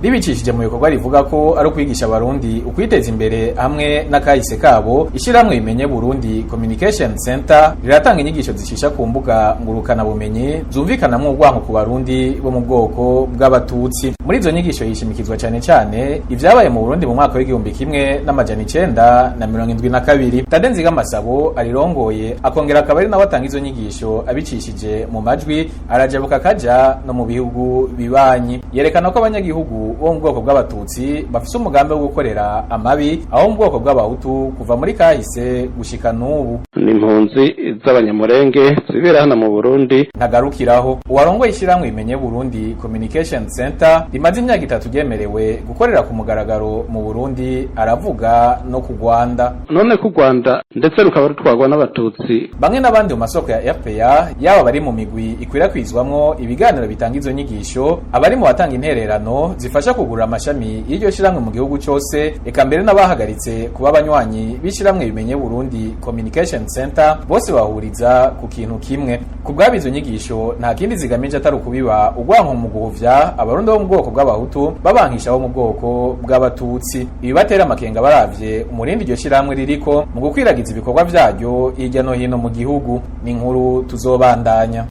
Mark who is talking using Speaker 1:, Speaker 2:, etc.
Speaker 1: ribicishije mu bikorwa rivuga ko ari ukwigisha abarundi ukwiteza imbere hamwe n'akahise kabo. Ishiramwe Bimenye Burundi Communication Center riratanga inyigisho zishisha ku mbuga ngurukana bumenyi zumvikanamwo urwanko ku barundi bo mu bwoko bw'abatutsi. Muri izo nyigisho yishimikizwa cyane ivyabaye mu Burundi mu mwaka w'igihumbi kimwe n'amajana 972. Tade Nzigamasabo arirongoye akongera akaba ari nawe atanga izo nyigisho abicishije mu majwi, arajabuka kaja no mu bihugu bibanyi. Yerekana ko abanyagihugu bo mu bwoko bw'abatutsi bafise umugambi wo gukorera amabi aho mu bwoko bw'abahutu kuva muri kahise gushika n'ubu.
Speaker 2: Ni impunzi z'abanyamurenge zibera hano mu Burundi.
Speaker 1: Ntagarukiraho uwarongoye Ishiramwe Bimenye Burundi Communication Center rimaze imyaka 3 ryemerewe gukorera ku mugaragaro mu Burundi aravuga no ku Rwanda.
Speaker 2: None ku Rwanda ndetse rukaba rutwagwa n'abatutsi
Speaker 1: bamwe n'abandi mu masoko ya RPA yaba bari mu migwi ikwirakwizwamwo ibiganiro bitanga izo nyigisho, abari mu batanga intererano zifasha kugura amashami y'iryo shiramwe mu gihugu cyose, eka mbere n'abahagaritse kuba abanywanyi b'Ishiramwe Bimenye Burundi Communication Center bose bahuriza ku kintu kimwe. Ku bw'abizo nyigisho nta kindi zigamije atari ukubiba urwanko mu guhovya abarundi bo mu bwoko bw'abahutu babankisha bo mu bwoko bw'abatutsi. Ibi batera amakenga baravye umurindi iryo shiramwe ririko mu gukwiragiza ibikorwa vyaryo hirya no hino mu gihugu. Ni inkuru tuzobandanya.